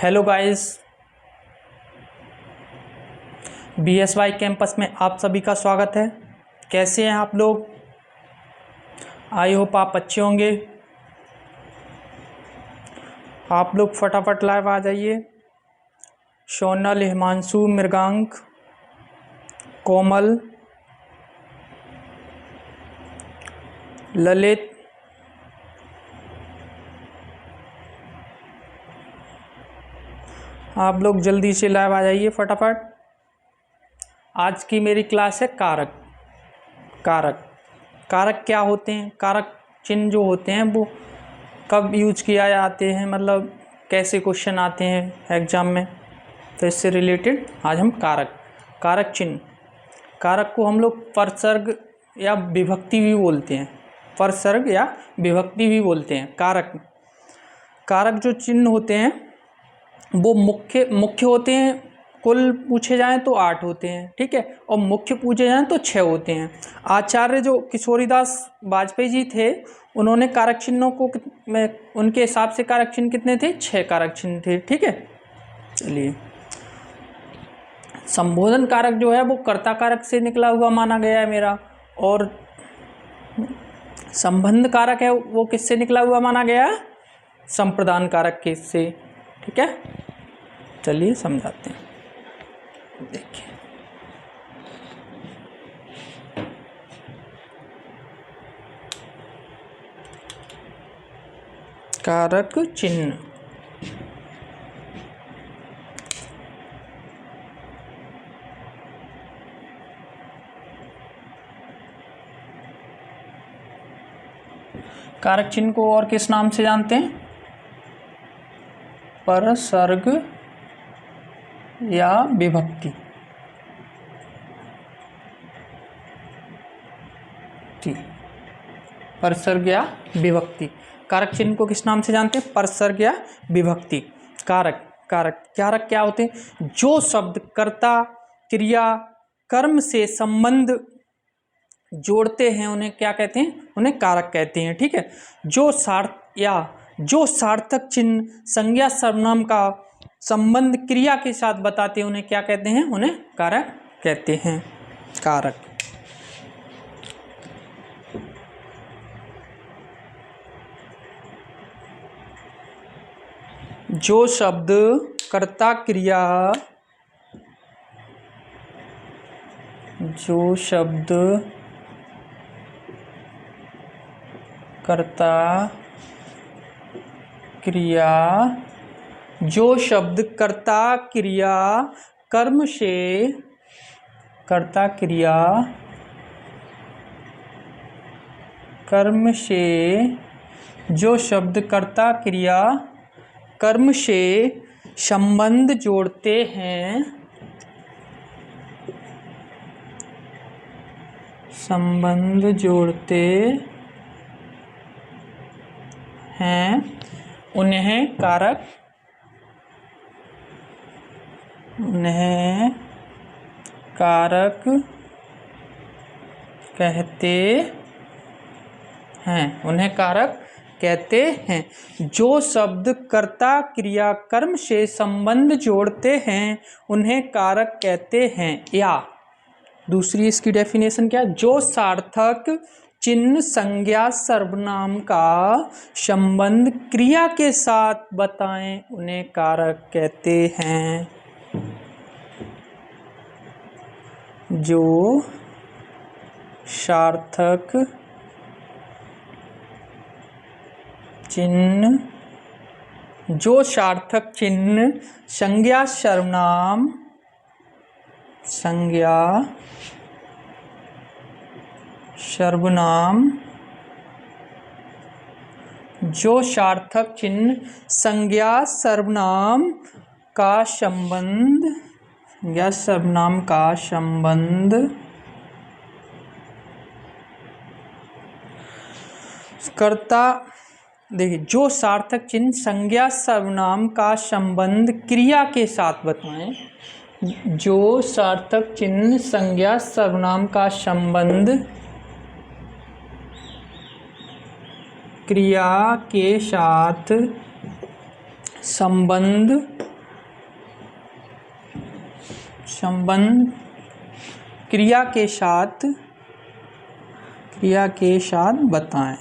Hello guys, BSY campus में आप सभी का स्वागत है। कैसे हैं आप लोग? आई होप आप अच्छे होंगे। आप लोग फटाफट लाइव आ जाइए। सोनल, हिमांशु, मृगांक, कोमल, ललित, आप लोग जल्दी से लाइव आ जाइए फटाफट। आज की मेरी क्लास है कारक। कारक क्या होते हैं? कारक चिन्ह जो होते हैं वो कब यूज किया जाते हैं, मतलब कैसे क्वेश्चन आते हैं एग्जाम में, तो इससे रिलेटेड आज हम कारक चिन्ह। कारक को हम लोग परसर्ग या विभक्ति भी बोलते हैं। परसर्ग या विभक्ति भी बोलते हैं। कारक जो चिन्ह होते हैं वो मुख्य होते हैं। कुल पूछे जाएं तो 8 होते हैं, ठीक है, और मुख्य पूछे जाएं तो 6 होते हैं। आचार्य जो किशोरीदास वाजपेयी जी थे, उन्होंने कारक चिन्हों को उनके हिसाब से कारक चिन्ह कितने थे? 6 कारक चिन्ह थे, ठीक है। चलिए, संबोधन कारक जो है वो कर्ता कारक से निकला हुआ माना गया है मेरा, और संबंध कारक है वो किससे निकला हुआ माना गया है? संप्रदान कारक के से, ठीक है। चलिए समझाते हैं। देखिए, कारक चिन्ह। कारक चिन्ह को और किस नाम से जानते हैं? परसर्ग या विभक्ति। परसर्ग या विभक्ति। कारक चिन्ह को किस नाम से जानते हैं? परसर्ग या विभक्ति। कारक क्या होते हैं? जो शब्द कर्ता, क्रिया, कर्म से संबंध जोड़ते हैं उन्हें क्या कहते हैं? उन्हें कारक कहते हैं, ठीक है। जो सार्थक चिन्ह संज्ञा सर्वनाम का संबंध क्रिया के साथ बताते हैं उन्हें क्या कहते हैं? उन्हें कारक कहते हैं। कारक। जो शब्द कर्ता, क्रिया, जो शब्द कर्ता, क्रिया, जो शब्द कर्ता, क्रिया, कर्म से, कर्ता, क्रिया, कर्म से, जो शब्द कर्ता, क्रिया, कर्म से संबंध जोड़ते हैं, संबंध जोड़ते हैं, उन्हें कारक कहते हैं। उन्हें कारक कहते हैं। जो शब्द कर्ता, क्रिया, कर्म से संबंध जोड़ते हैं उन्हें कारक कहते हैं। या दूसरी इसकी डेफिनेशन क्या है? जो सार्थक चिन्ह संज्ञा सर्वनाम का संबंध क्रिया के साथ बताएं उन्हें कारक कहते हैं। जो सार्थक चिन्ह संज्ञा सर्वनाम जो सार्थक चिन्ह संज्ञा सर्वनाम का संबंध कर्ता, देखिए, जो सार्थक चिन्ह संज्ञा सर्वनाम का संबंध क्रिया के साथ बताएं। जो सार्थक चिन्ह संज्ञा सर्वनाम का संबंध क्रिया के साथ संबंध संबंध क्रिया के साथ बताएं।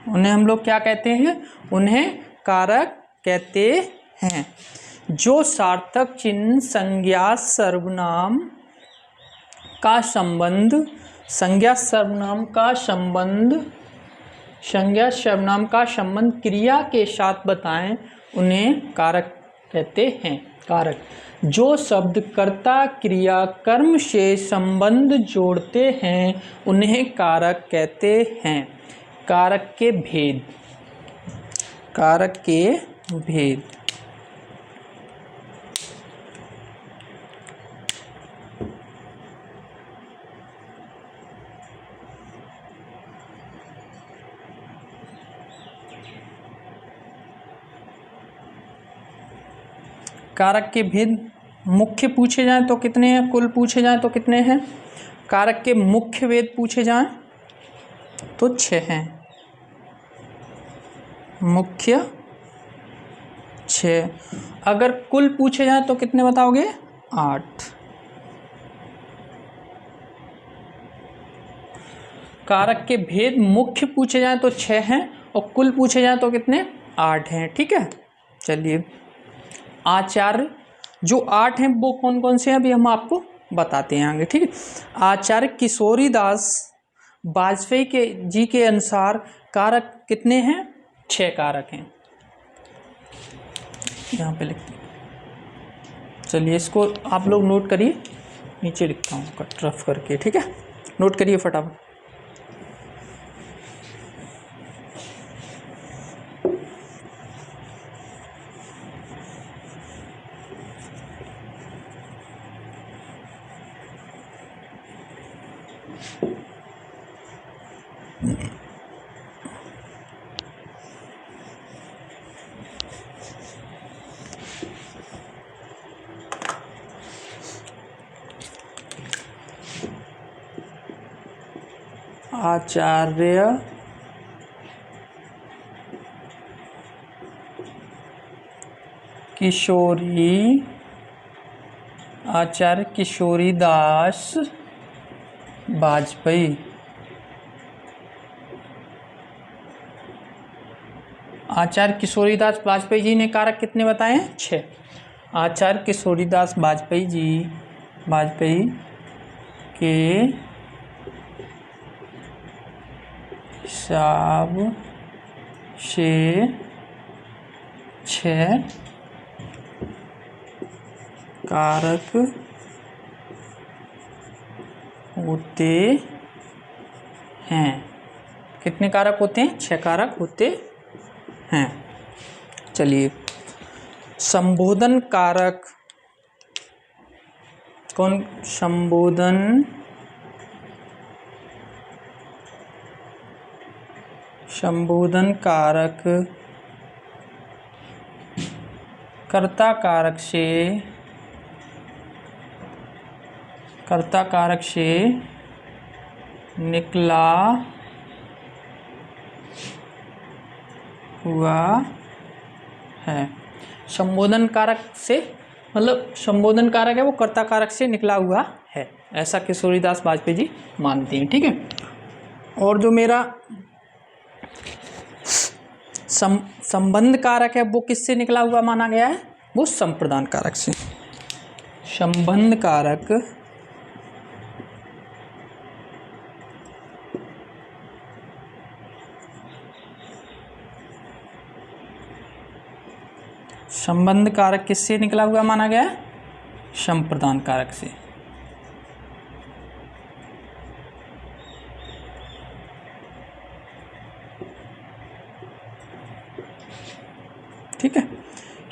उन्हें हम लोग क्या कहते हैं? उन्हें कारक कहते हैं। जो सार्थक चिन्ह संज्ञा सर्वनाम का संबंध क्रिया के साथ बताएं, उन्हें कारक कहते हैं। कारक जो शब्द कर्ता क्रिया कर्म से संबंध जोड़ते हैं, उन्हें कारक कहते हैं। कारक के भेद। कारक के भेद मुख्य पूछे जाएं तो कितने हैं? कुल पूछे जाएं तो कितने हैं? कारक के मुख्य भेद पूछे जाएं तो 6 हैं। मुख्य 6। अगर कुल पूछे जाएं तो कितने बताओगे? 8। कारक के भेद मुख्य पूछे जाएं तो 6 हैं और कुल पूछे जाएं तो कितने? 8 हैं। ठीक है, चलिए आचार्य जो 8 हैं वो कौन कौन से हैं अभी हम आपको बताते हैं आगे। ठीक है, आचार्य किशोरीदास वाजपेयी जी के अनुसार कारक कितने हैं? 6 कारक हैं। यहाँ पे लिखते हैं। चलिए इसको आप लोग नोट करिए, नीचे लिखता हूँ कट रफ करके। ठीक है, नोट करिए फटाफट। आचार्य किशोरीदास वाजपेयी। आचार्य किशोरीदास वाजपेयी जी ने कारक कितने बताए हैं? 6। आचार्य किशोरीदास वाजपेयी के हिसाब से 6 कारक होते हैं। कितने कारक होते हैं? 6 कारक होते हैं। चलिए संबोधन कारक कौन? संबोधन कारक कर्ता कारक से निकला हुआ है। संबोधन कारक से मतलब संबोधन कारक है वो कर्ता कारक से निकला हुआ है, ऐसा किशोरीदास वाजपेयी जी मानते हैं। ठीक है, और जो मेरा संबंध कारक है वो किससे निकला हुआ माना गया है? वो संप्रदान कारक से। संबंध कारक किससे निकला हुआ माना गया है? संप्रदान कारक से। ठीक है,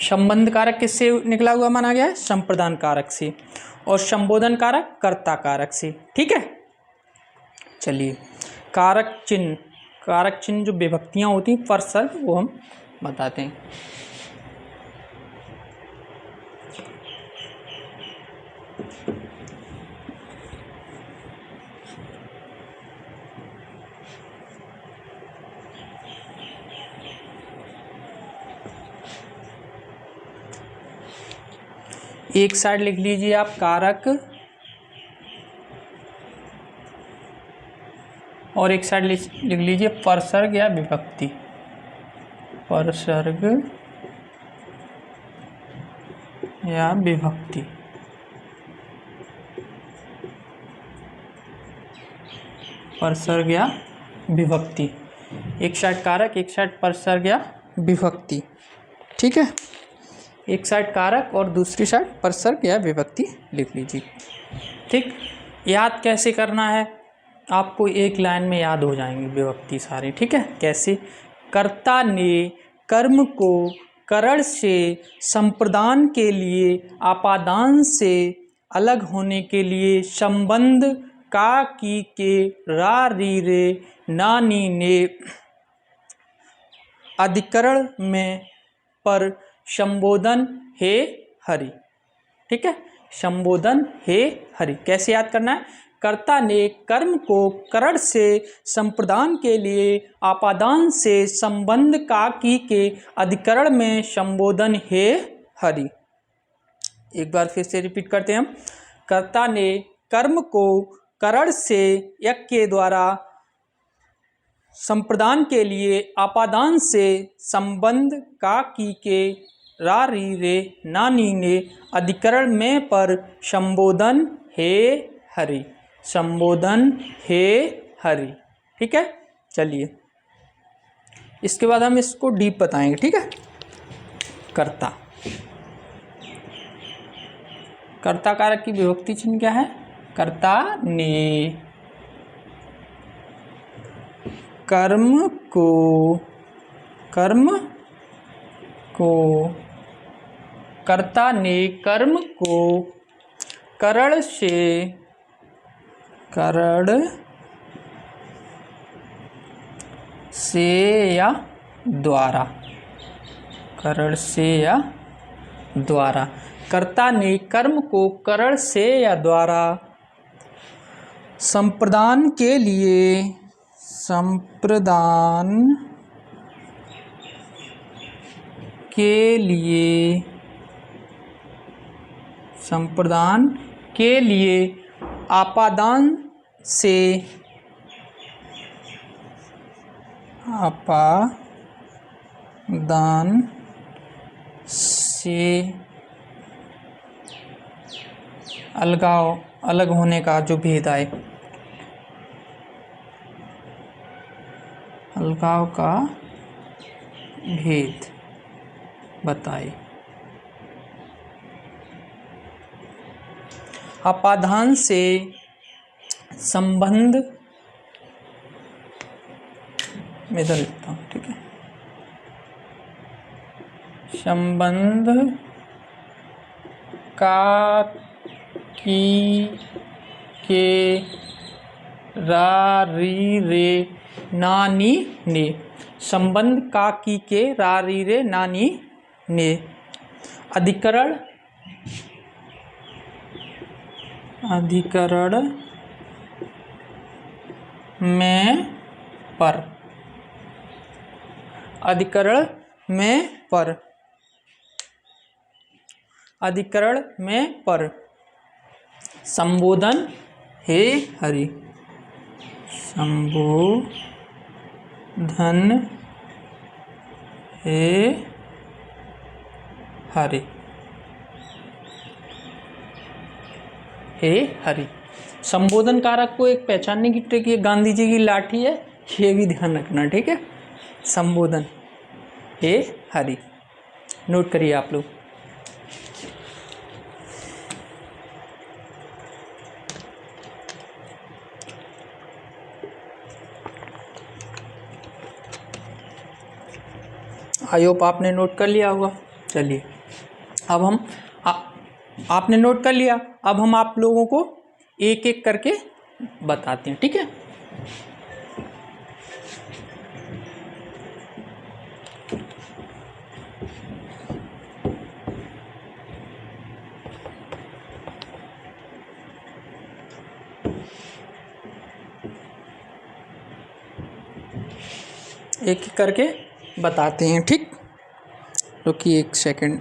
संबंध कारक किससे निकला हुआ माना गया है? संप्रदान कारक से। और संबोधन कारक कर्ता कारक से। ठीक है, चलिए कारक चिन्ह जो विभक्तियां होती हैं पर सर्ग वो हम बताते हैं। एक साइड लिख लीजिए आप कारक और एक साइड लिख लीजिए परसर्ग या विभक्ति। परसर्ग या विभक्ति। परसर्ग या विभक्ति, एक साइड कारक एक साइड परसर्ग या विभक्ति। ठीक है, एक साइड कारक और दूसरी साइड परसर्ग या विभक्ति लिख लीजिए। ठीक, याद कैसे करना है, आपको एक लाइन में याद हो जाएंगे विभक्ति सारे। ठीक है, कैसे? कर्ता ने कर्म को करण से संप्रदान के लिए आपादान से अलग होने के लिए संबंध का की के रा री रे ना नी ने अधिकरण में पर संबोधन हे हरि। ठीक है, संबोधन हे हरि कैसे याद करना है? कर्ता ने कर्म को करण से संप्रदान के लिए आपादान से संबंध का की के अधिकरण में संबोधन हे हरि। एक बार फिर से रिपीट करते हैं हम। कर्ता ने कर्म को करण से यज्ञ के द्वारा संप्रदान के लिए आपादान से संबंध का की के रा री रे ना नी ने अधिकरण में पर संबोधन हे हरि। संबोधन हे हरि। ठीक है, चलिए इसके बाद हम इसको डीप बताएंगे। ठीक है, कर्ता, कर्ता कारक की विभक्ति चिन्ह क्या है? कर्ता ने कर्म को कर्ता ने कर्म को करण से या द्वारा, करण से या द्वारा, कर्ता ने कर्म को करण से या द्वारा संप्रदान के लिए संप्रदान के लिए आपादान से अलग होने का जो भेद आए, अलगाव का भेद बताए। आपादान से संबंध में इधर लिखता हूँ। ठीक है, संबंध का की के रा री रे ना नी ने, संबंध का की के रा री रे ना नी ने, अधिकरण में पर, अधिकरण में पर संबोधन हे हरि। संबोधन हे हरि। हे हरि। संबोधन कारक को एक पहचानने की ट्रिक ये गांधी जी की लाठी है, ये भी ध्यान रखना। ठीक है, संबोधन हे हरि नोट करिए आप लोग। आई होप आपने नोट कर लिया होगा। चलिए अब हम आपने नोट कर लिया, अब हम आप लोगों को एक एक करके बताते हैं। ठीक है, एक एक करके बताते हैं। ठीक, रुकिए एक सेकंड।